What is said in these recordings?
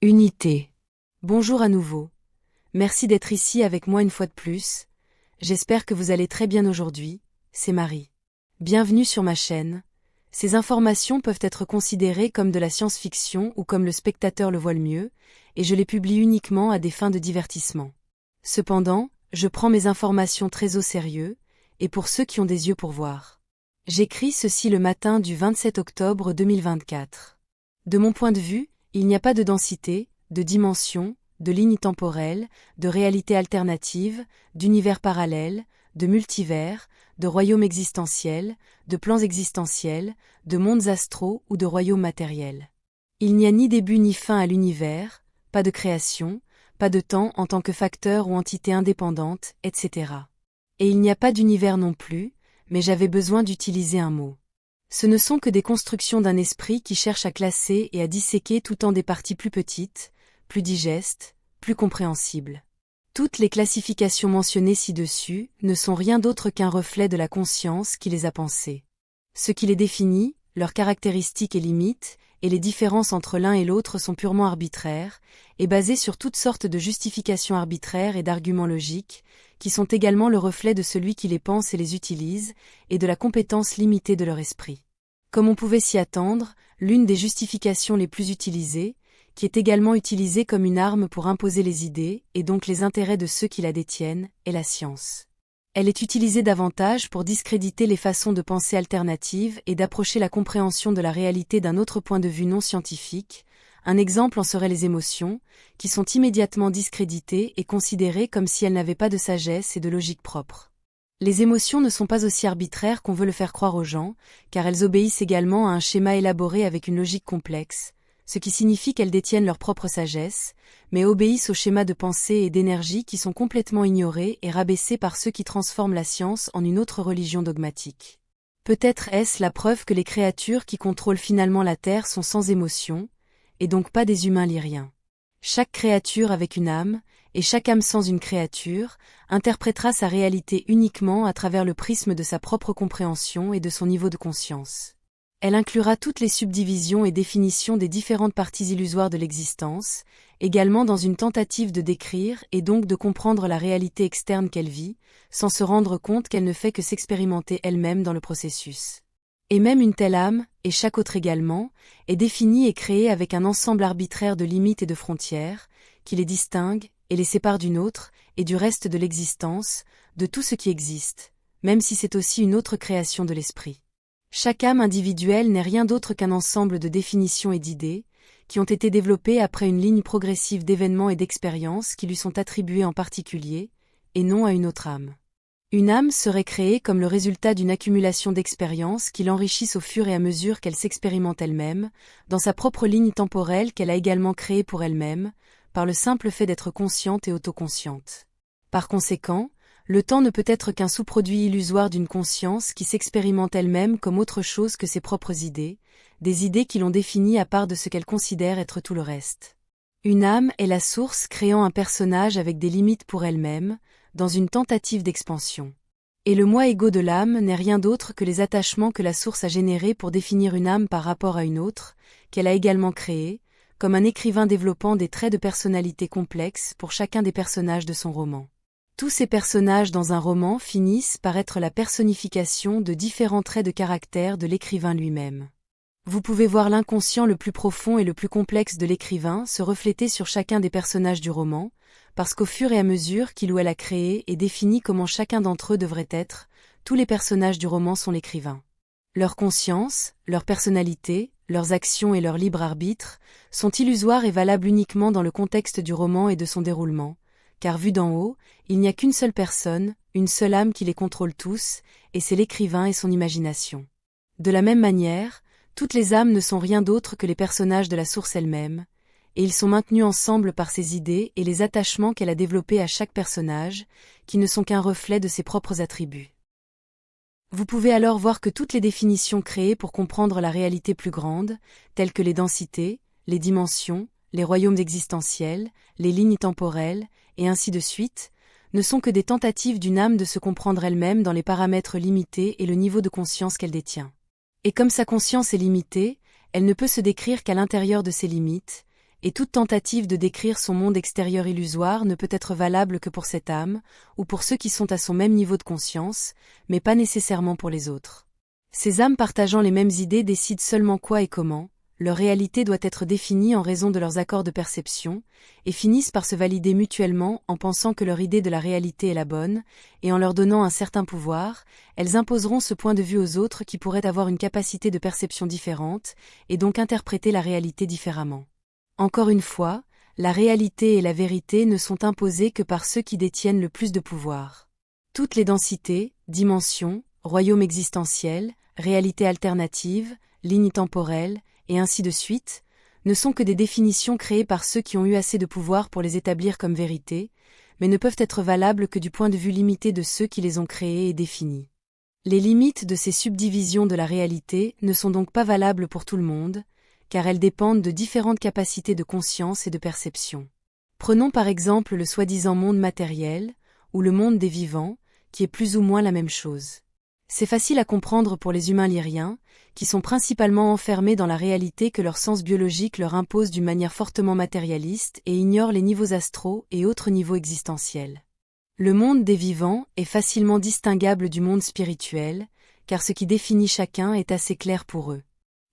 Unité. Bonjour à nouveau. Merci d'être ici avec moi une fois de plus. J'espère que vous allez très bien aujourd'hui, c'est Marie. Bienvenue sur ma chaîne. Ces informations peuvent être considérées comme de la science-fiction ou comme le spectateur le voit le mieux, et je les publie uniquement à des fins de divertissement. Cependant, je prends mes informations très au sérieux, et pour ceux qui ont des yeux pour voir. J'écris ceci le matin du 27 octobre 2024. De mon point de vue, il n'y a pas de densité, de dimension, de ligne temporelle, de réalité alternative, d'univers parallèle, de multivers, de royaumes existentiels, de plans existentiels, de mondes astraux ou de royaumes matériels. Il n'y a ni début ni fin à l'univers, pas de création, pas de temps en tant que facteur ou entité indépendante, etc. Et il n'y a pas d'univers non plus, mais j'avais besoin d'utiliser un mot. Ce ne sont que des constructions d'un esprit qui cherche à classer et à disséquer tout en des parties plus petites, plus digestes, plus compréhensibles. Toutes les classifications mentionnées ci-dessus ne sont rien d'autre qu'un reflet de la conscience qui les a pensées. Ce qui les définit, leurs caractéristiques et limites, et les différences entre l'un et l'autre sont purement arbitraires, et basées sur toutes sortes de justifications arbitraires et d'arguments logiques, qui sont également le reflet de celui qui les pense et les utilise, et de la compétence limitée de leur esprit. Comme on pouvait s'y attendre, l'une des justifications les plus utilisées, qui est également utilisée comme une arme pour imposer les idées, et donc les intérêts de ceux qui la détiennent, est la science. Elle est utilisée davantage pour discréditer les façons de penser alternatives et d'approcher la compréhension de la réalité d'un autre point de vue non scientifique. Un exemple en serait les émotions, qui sont immédiatement discréditées et considérées comme si elles n'avaient pas de sagesse et de logique propre. Les émotions ne sont pas aussi arbitraires qu'on veut le faire croire aux gens, car elles obéissent également à un schéma élaboré avec une logique complexe, ce qui signifie qu'elles détiennent leur propre sagesse, mais obéissent aux schémas de pensée et d'énergie qui sont complètement ignorés et rabaissés par ceux qui transforment la science en une autre religion dogmatique. Peut-être est-ce la preuve que les créatures qui contrôlent finalement la Terre sont sans émotion, et donc pas des humains lyriens. Chaque créature avec une âme, et chaque âme sans une créature, interprétera sa réalité uniquement à travers le prisme de sa propre compréhension et de son niveau de conscience. Elle inclura toutes les subdivisions et définitions des différentes parties illusoires de l'existence, également dans une tentative de décrire et donc de comprendre la réalité externe qu'elle vit, sans se rendre compte qu'elle ne fait que s'expérimenter elle-même dans le processus. Et même une telle âme, et chaque autre également, est définie et créée avec un ensemble arbitraire de limites et de frontières, qui les distingue et les sépare d'une autre, et du reste de l'existence, de tout ce qui existe, même si c'est aussi une autre création de l'esprit. Chaque âme individuelle n'est rien d'autre qu'un ensemble de définitions et d'idées, qui ont été développées après une ligne progressive d'événements et d'expériences qui lui sont attribuées en particulier, et non à une autre âme. Une âme serait créée comme le résultat d'une accumulation d'expériences qui l'enrichissent au fur et à mesure qu'elle s'expérimente elle-même, dans sa propre ligne temporelle qu'elle a également créée pour elle-même, par le simple fait d'être consciente et autoconsciente. Par conséquent, le temps ne peut être qu'un sous-produit illusoire d'une conscience qui s'expérimente elle-même comme autre chose que ses propres idées, des idées qui l'ont définie à part de ce qu'elle considère être tout le reste. Une âme est la source créant un personnage avec des limites pour elle-même, dans une tentative d'expansion. Et le moi égo de l'âme n'est rien d'autre que les attachements que la source a générés pour définir une âme par rapport à une autre, qu'elle a également créée, comme un écrivain développant des traits de personnalité complexes pour chacun des personnages de son roman. Tous ces personnages dans un roman finissent par être la personnification de différents traits de caractère de l'écrivain lui-même. Vous pouvez voir l'inconscient le plus profond et le plus complexe de l'écrivain se refléter sur chacun des personnages du roman, parce qu'au fur et à mesure qu'il ou elle a créé et défini comment chacun d'entre eux devrait être, tous les personnages du roman sont l'écrivain. Leur conscience, leur personnalité, leurs actions et leur libre arbitre sont illusoires et valables uniquement dans le contexte du roman et de son déroulement, car vu d'en haut, il n'y a qu'une seule personne, une seule âme qui les contrôle tous, et c'est l'écrivain et son imagination. De la même manière, toutes les âmes ne sont rien d'autre que les personnages de la source elle-même, et ils sont maintenus ensemble par ses idées et les attachements qu'elle a développés à chaque personnage, qui ne sont qu'un reflet de ses propres attributs. Vous pouvez alors voir que toutes les définitions créées pour comprendre la réalité plus grande, telles que les densités, les dimensions, les royaumes existentiels, les lignes temporelles, et ainsi de suite, ne sont que des tentatives d'une âme de se comprendre elle-même dans les paramètres limités et le niveau de conscience qu'elle détient. Et comme sa conscience est limitée, elle ne peut se décrire qu'à l'intérieur de ses limites, et toute tentative de décrire son monde extérieur illusoire ne peut être valable que pour cette âme, ou pour ceux qui sont à son même niveau de conscience, mais pas nécessairement pour les autres. Ces âmes partageant les mêmes idées décident seulement quoi et comment, leur réalité doit être définie en raison de leurs accords de perception, et finissent par se valider mutuellement en pensant que leur idée de la réalité est la bonne, et en leur donnant un certain pouvoir, elles imposeront ce point de vue aux autres qui pourraient avoir une capacité de perception différente, et donc interpréter la réalité différemment. Encore une fois, la réalité et la vérité ne sont imposées que par ceux qui détiennent le plus de pouvoir. Toutes les densités, dimensions, royaumes existentiels, réalités alternatives, lignes temporelles, et ainsi de suite, ne sont que des définitions créées par ceux qui ont eu assez de pouvoir pour les établir comme vérité, mais ne peuvent être valables que du point de vue limité de ceux qui les ont créées et définies. Les limites de ces subdivisions de la réalité ne sont donc pas valables pour tout le monde, car elles dépendent de différentes capacités de conscience et de perception. Prenons par exemple le soi-disant monde matériel, ou le monde des vivants, qui est plus ou moins la même chose. C'est facile à comprendre pour les humains lyriens, qui sont principalement enfermés dans la réalité que leur sens biologique leur impose d'une manière fortement matérialiste et ignorent les niveaux astraux et autres niveaux existentiels. Le monde des vivants est facilement distinguable du monde spirituel, car ce qui définit chacun est assez clair pour eux.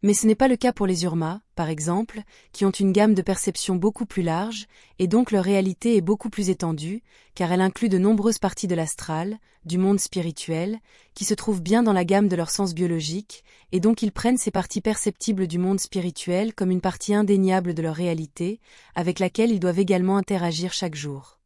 Mais ce n'est pas le cas pour les Urmas, par exemple, qui ont une gamme de perception beaucoup plus large, et donc leur réalité est beaucoup plus étendue, car elle inclut de nombreuses parties de l'astral, du monde spirituel, qui se trouvent bien dans la gamme de leur sens biologique, et donc ils prennent ces parties perceptibles du monde spirituel comme une partie indéniable de leur réalité, avec laquelle ils doivent également interagir chaque jour.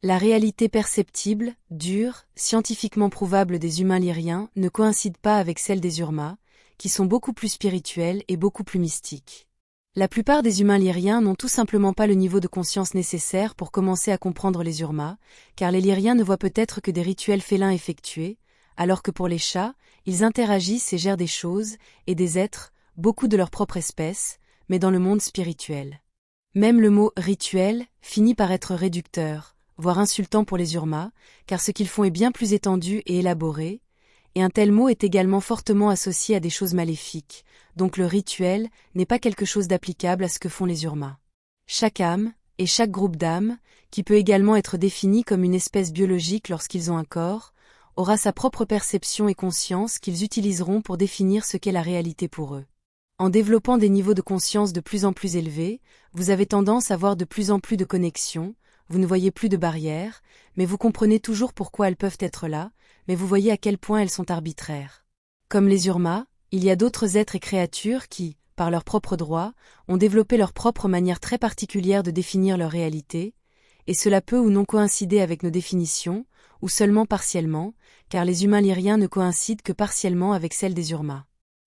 La réalité perceptible, dure, scientifiquement prouvable des humains lyriens ne coïncide pas avec celle des Urmas, qui sont beaucoup plus spirituels et beaucoup plus mystiques. La plupart des humains lyriens n'ont tout simplement pas le niveau de conscience nécessaire pour commencer à comprendre les Urmas, car les lyriens ne voient peut-être que des rituels félins effectués, alors que pour les chats, ils interagissent et gèrent des choses, et des êtres, beaucoup de leur propre espèce, mais dans le monde spirituel. Même le mot « rituel » finit par être réducteur, voire insultant pour les Urmas, car ce qu'ils font est bien plus étendu et élaboré, et un tel mot est également fortement associé à des choses maléfiques, donc le rituel n'est pas quelque chose d'applicable à ce que font les Urmas. Chaque âme, et chaque groupe d'âmes, qui peut également être défini comme une espèce biologique lorsqu'ils ont un corps, aura sa propre perception et conscience qu'ils utiliseront pour définir ce qu'est la réalité pour eux. En développant des niveaux de conscience de plus en plus élevés, vous avez tendance à voir de plus en plus de connexions, vous ne voyez plus de barrières, mais vous comprenez toujours pourquoi elles peuvent être là, mais vous voyez à quel point elles sont arbitraires. Comme les Urmas, il y a d'autres êtres et créatures qui, par leurs propres droits, ont développé leur propre manière très particulière de définir leur réalité, et cela peut ou non coïncider avec nos définitions, ou seulement partiellement, car les humains lyriens ne coïncident que partiellement avec celles des Urmas.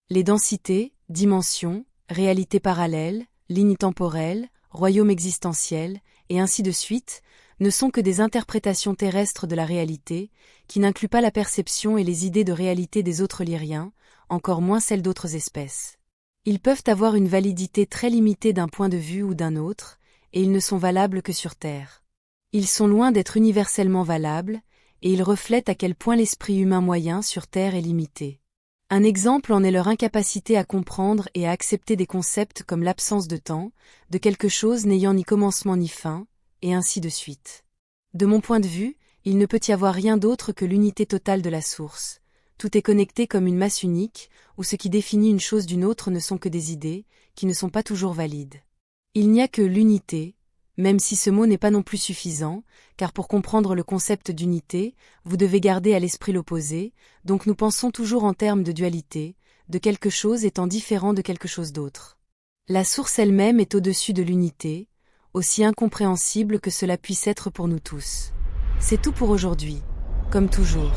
Les densités, dimensions, réalités parallèles, lignes temporelles, royaumes existentiels, et ainsi de suite, ne sont que des interprétations terrestres de la réalité, qui n'incluent pas la perception et les idées de réalité des autres lyriens, encore moins celles d'autres espèces. Ils peuvent avoir une validité très limitée d'un point de vue ou d'un autre, et ils ne sont valables que sur Terre. Ils sont loin d'être universellement valables, et ils reflètent à quel point l'esprit humain moyen sur Terre est limité. Un exemple en est leur incapacité à comprendre et à accepter des concepts comme l'absence de temps, de quelque chose n'ayant ni commencement ni fin, et ainsi de suite. De mon point de vue, il ne peut y avoir rien d'autre que l'unité totale de la source. Tout est connecté comme une masse unique, où ce qui définit une chose d'une autre ne sont que des idées, qui ne sont pas toujours valides. Il n'y a que l'unité, même si ce mot n'est pas non plus suffisant, car pour comprendre le concept d'unité, vous devez garder à l'esprit l'opposé, donc nous pensons toujours en termes de dualité, de quelque chose étant différent de quelque chose d'autre. La source elle-même est au-dessus de l'unité, aussi incompréhensible que cela puisse être pour nous tous. C'est tout pour aujourd'hui, comme toujours.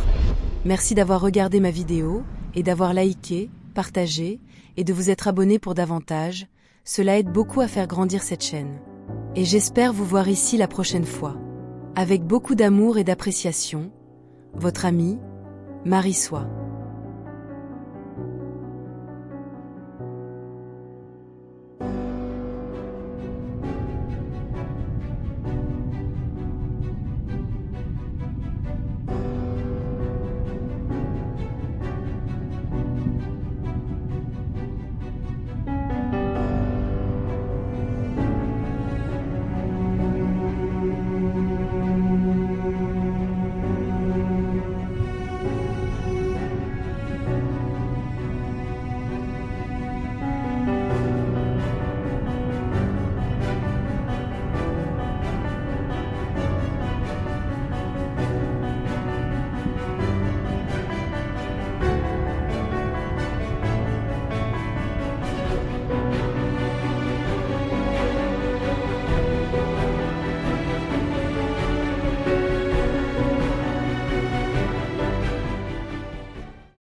Merci d'avoir regardé ma vidéo, et d'avoir liké, partagé, et de vous être abonné pour davantage, cela aide beaucoup à faire grandir cette chaîne. Et j'espère vous voir ici la prochaine fois. Avec beaucoup d'amour et d'appréciation, votre amie, Marie Soie.